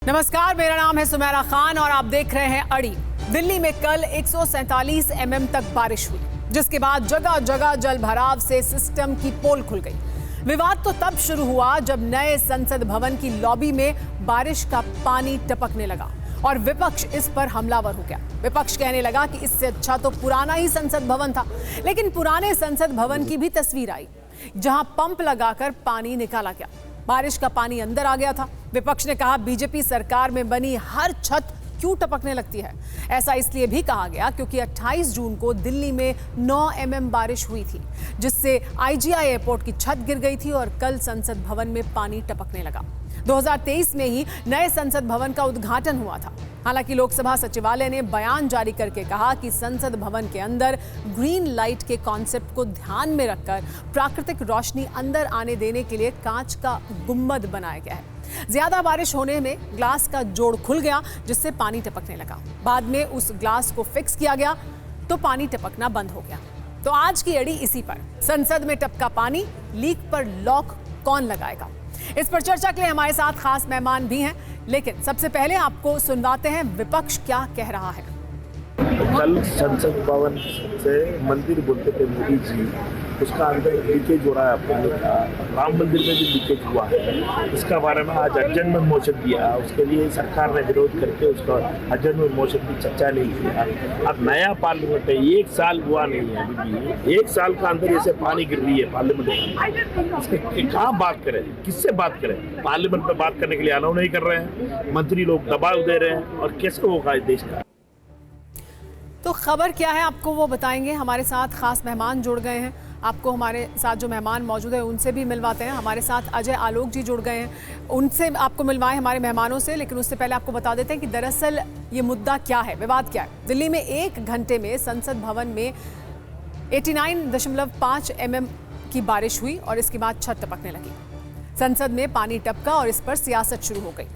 नमस्कार, मेरा नाम है सुमेरा खान और आप देख रहे हैं अड़ी। दिल्ली में कल 147 mm तक बारिश हुई, जिसके बाद जगह जगह जल भराव से सिस्टम की पोल खुल गई। विवाद तो तब शुरू हुआ जब नए संसद भवन की लॉबी में बारिश का पानी टपकने लगा और विपक्ष इस पर हमलावर हो गया। विपक्ष कहने लगा कि इससे अच्छा तो पुराना ही संसद भवन था। लेकिन पुराने संसद भवन की भी तस्वीर आई, जहां पंप लगाकर पानी निकाला गया। बारिश का पानी अंदर आ गया था। विपक्ष ने कहा, बीजेपी सरकार में बनी हर छत क्यों टपकने लगती है। ऐसा इसलिए भी कहा गया क्योंकि 28 जून को दिल्ली में 9 mm बारिश हुई थी, जिससे IGI एयरपोर्ट की छत गिर गई थी और कल संसद भवन में पानी टपकने लगा। 2023 में ही नए संसद भवन का उद्घाटन हुआ था। हालांकि लोकसभा सचिवालय ने बयान जारी करके कहा कि संसद भवन के अंदर ग्रीन लाइट के कॉन्सेप्ट को ध्यान में रखकर प्राकृतिक रोशनी अंदर आने देने के लिए कांच का गुंबद बनाया गया है। ज्यादा बारिश होने में ग्लास का जोड़ खुल गया, जिससे पानी टपकने लगा। बाद में उस ग्लास को फिक्स किया गया तो पानी टपकना बंद हो गया। तो आज की अड़ी इसी पर, संसद में टपका पानी, लीक पर लॉक कौन लगाएगा। इस पर चर्चा के लिए हमारे साथ खास मेहमान भी हैं, लेकिन सबसे पहले आपको सुनवाते हैं विपक्ष क्या कह रहा है। कल संसद भवन से मंदिर बोलते थे मोदी जी, उसका अंदर लीकेज हो रहा है पानी का। राम मंदिर में भी लीकेज हुआ है। इसका बारे में आज एडजर्नमेंट मोशन दिया, उसके लिए सरकार ने विरोध करके उसका एडजर्नमेंट मोशन की चर्चा नहीं किया। अब नया पार्लियामेंट है, 1 साल हुआ नहीं है अभी भी। 1 साल का अंदर ऐसे पानी गिर रही है पार्लियामेंट में। इसके कहाँ बात करें, किससे बात करें। पार्लियामेंट में बात करने के लिए अलाउ नहीं कर रहे हैं, मंत्री लोग दबाव दे रहे हैं, और कैसे होगा इस देश का। तो खबर क्या है आपको वो बताएंगे। हमारे साथ खास मेहमान जुड़ गए हैं। आपको हमारे साथ जो मेहमान मौजूद है उनसे भी मिलवाते हैं। हमारे साथ अजय आलोक जी जुड़ गए हैं, उनसे आपको मिलवाएं हमारे मेहमानों से। लेकिन उससे पहले आपको बता देते हैं कि दरअसल ये मुद्दा क्या है, विवाद क्या है। दिल्ली में 1 घंटे में संसद भवन में 89.5 mm की बारिश हुई और इसके बाद छत टपकने लगी। संसद में पानी टपका और इस पर सियासत शुरू हो गई।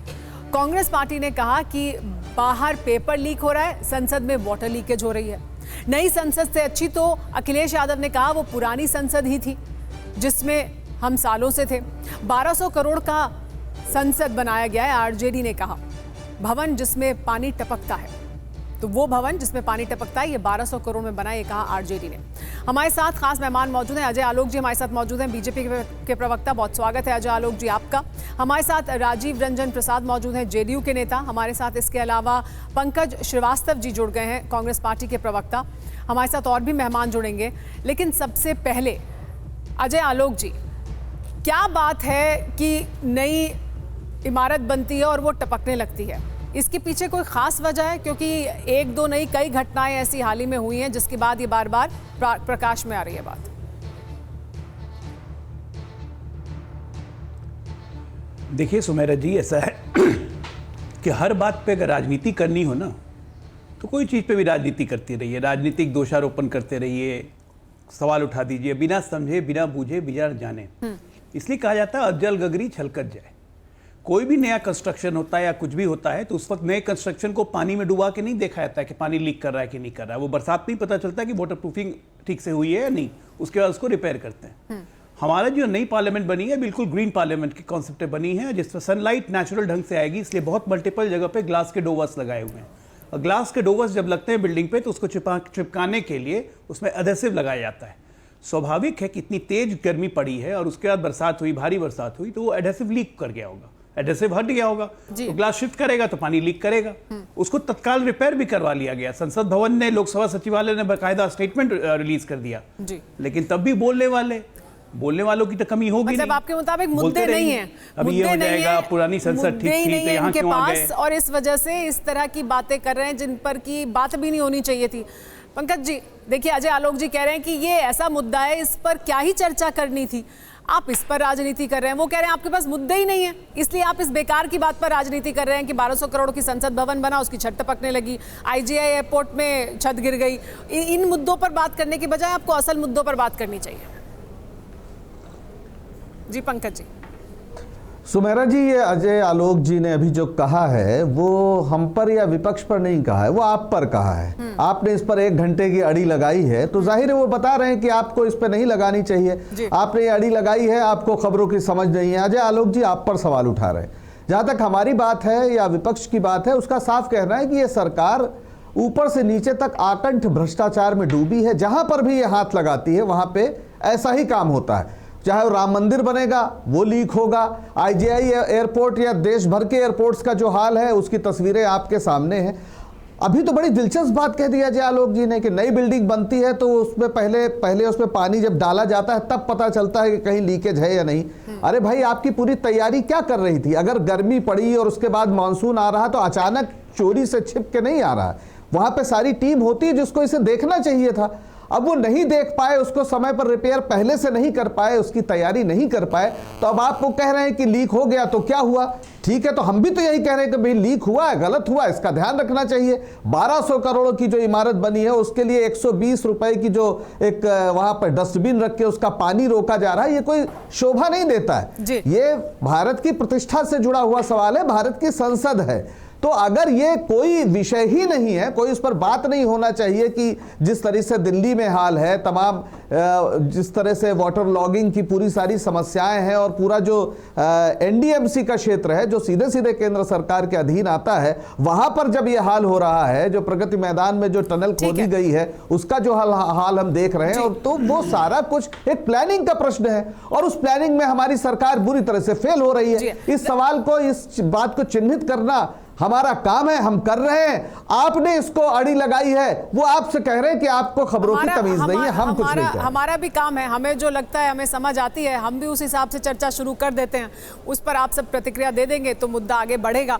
कांग्रेस पार्टी ने कहा कि बाहर पेपर लीक हो रहा है, संसद में वाटर लीकेज हो रही है। नई संसद से अच्छी तो अखिलेश यादव ने कहा वो पुरानी संसद ही थी जिसमें हम सालों से थे। 1200 करोड़ का संसद बनाया गया है, आरजेडी ने कहा। भवन जिसमें पानी टपकता है, तो वो भवन जिसमें पानी टपकता है ये 1200 करोड़ में बना, ये कहा आरजेडी ने। हमारे साथ खास मेहमान मौजूद हैं। अजय आलोक जी हमारे साथ मौजूद हैं, बीजेपी के प्रवक्ता। बहुत स्वागत है अजय आलोक जी आपका। हमारे साथ राजीव रंजन प्रसाद मौजूद हैं, जेडीयू के नेता। हमारे साथ इसके अलावा पंकज श्रीवास्तव जी जुड़ गए हैं, कांग्रेस पार्टी के प्रवक्ता। हमारे साथ और भी मेहमान जुड़ेंगे, लेकिन सबसे पहले अजय आलोक जी, क्या बात है कि नई इमारत बनती है और वो टपकने लगती है, इसके पीछे कोई खास वजह है? क्योंकि 1-2 नहीं, कई घटनाएं ऐसी हाल ही में हुई हैं जिसके बाद ये बार बार प्रकाश में आ रही है बात। देखिए सुमेरा जी, ऐसा है कि हर बात पे अगर राजनीति करनी हो ना, तो कोई चीज़ पे भी राजनीति करती रहिए, राजनीतिक दोषारोपण करते रहिए, सवाल उठा दीजिए, बिना समझे, बिना बूझे, बिना जाने। इसलिए कहा जाता है अजल गगरी छलकत जाए। कोई भी नया कंस्ट्रक्शन होता है या कुछ भी होता है तो उस वक्त नए कंस्ट्रक्शन को पानी में डुबा के नहीं देखा जाता है कि पानी लीक कर रहा है कि नहीं कर रहा है। वो बरसात में ही पता चलता है कि वाटर प्रूफिंग ठीक से हुई है या नहीं, उसके बाद उसको रिपेयर करते हैं। हमारा जो नई पार्लियामेंट बनी है बिल्कुल ग्रीन पार्लियामेंट की कॉन्सेप्ट बनी है, जिसमें सनलाइट नेचुरल ढंग से आएगी, इसलिए बहुत मल्टीपल जगह पे ग्लास के डोवर्स लगाए हुए हैं। और ग्लास के डोवर्स जब लगते हैं बिल्डिंग पे तो उसको चिपकाने के लिए उसमें एडेसिव लगाया जाता है। स्वाभाविक है कि इतनी तेज गर्मी पड़ी है और उसके बाद बरसात हुई, भारी बरसात हुई, तो वो एडेसिव लीक कर गया होगा, एडेसिव हट गया होगा, तो ग्लास शिफ्ट करेगा तो पानी लीक करेगा। उसको तत्काल रिपेयर भी करवा लिया गया। संसद भवन ने, लोकसभा सचिवालय ने बाकायदा स्टेटमेंट रिलीज कर दिया जी। लेकिन तब भी बोलने वालों की तो कमी होगी मतलब नहीं। आपके मुताबिक मुद्दे नहीं है, अब ये हो जाएगा पुरानी संसद ठीक थी तो यहाँ क्यों आ गए, और इस वजह से इस तरह की बातें कर रहे हैं जिन पर की बात भी नहीं होनी चाहिए थी। पंकज जी देखिए, अजय आलोक जी कह रहे हैं कि ये ऐसा मुद्दा है, इस पर क्या ही चर्चा करनी थी, आप इस पर राजनीति कर रहे हैं। वो कह रहे हैं आपके पास मुद्दे ही नहीं है, इसलिए आप इस बेकार की बात पर राजनीति कर रहे हैं कि 1200 करोड़ की संसद भवन बना, उसकी छत टपकने लगी, IGI एयरपोर्ट में छत गिर गई। इन मुद्दों पर बात करने की बजाय आपको असल मुद्दों पर बात करनी चाहिए। जी पंकज जी। सुमेरा जी, ये अजय आलोक जी ने अभी जो कहा है वो हम पर या विपक्ष पर नहीं कहा है, वो आप पर कहा है। आपने इस पर 1 घंटे की अड़ी लगाई है, तो जाहिर है वो बता रहे हैं कि आपको इस पर नहीं लगानी चाहिए। आपने ये अड़ी लगाई है, आपको खबरों की समझ नहीं है। अजय आलोक जी आप पर सवाल उठा रहे हैं। जहां तक हमारी बात है या विपक्ष की बात है, उसका साफ कहना है कि ये सरकार ऊपर से नीचे तक आकंठ भ्रष्टाचार में डूबी है। जहां पर भी ये हाथ लगाती है वहां पे ऐसा ही काम होता है। चाहे वो राम मंदिर बनेगा वो लीक होगा, आईजीआई एयरपोर्ट या देश भर के एयरपोर्ट्स का जो हाल है उसकी तस्वीरें आपके सामने हैं। अभी तो बड़ी दिलचस्प बात कह दिया जय आलोक जी ने कि नई बिल्डिंग बनती है तो उसमें पहले उसमें पानी जब डाला जाता है तब पता चलता है कि कहीं लीकेज है या नहीं। अरे भाई, आपकी पूरी तैयारी क्या कर रही थी? अगर गर्मी पड़ी और उसके बाद मानसून आ रहा तो अचानक चोरी से छिप के नहीं आ रहा, वहां पे सारी टीम होती है जिसको इसे देखना चाहिए था। अब वो नहीं देख पाए, उसको समय पर रिपेयर पहले से नहीं कर पाए, उसकी तैयारी नहीं कर पाए, तो अब आप वो कह रहे हैं कि लीक हो गया तो क्या हुआ? ठीक है, तो हम भी तो यही कह रहे हैं कि भाई लीक हुआ है, गलत हुआ, इसका ध्यान रखना चाहिए। 1200 करोड़ की जो इमारत बनी है उसके लिए 120 रुपए की जो एक वहां पर डस्टबिन रख के उसका पानी रोका जा रहा है, ये कोई शोभा नहीं देता है। ये भारत की प्रतिष्ठा से जुड़ा हुआ सवाल है, भारत की संसद है। तो अगर ये कोई विषय ही नहीं है, कोई उस पर बात नहीं होना चाहिए कि जिस तरह से दिल्ली में हाल है, तमाम जिस तरह से वाटर लॉगिंग की पूरी सारी समस्याएं हैं और पूरा जो एनडीएमसी का क्षेत्र है जो सीधे सीधे केंद्र सरकार के अधीन आता है, वहां पर जब ये हाल हो रहा है, जो प्रगति मैदान में जो टनल खोदी गई है उसका जो हाल हम देख रहे हैं, और तो वो सारा कुछ एक प्लानिंग का प्रश्न है और उस प्लानिंग में हमारी सरकार बुरी तरह से फेल हो रही है। इस सवाल को, इस बात को चिन्हित करना हमारा काम है, हम कर रहे हैं। आपने इसको अड़ी लगाई है, वो आपसे कह रहे हैं कि आपको खबरों की तमीज नहीं है, हम कुछ नहीं कह रहे। हमारा भी काम है, हमें जो लगता है, हमें समझ आती है, हम भी उस हिसाब से चर्चा शुरू कर देते हैं, उस पर आप सब प्रतिक्रिया दे देंगे तो मुद्दा आगे बढ़ेगा।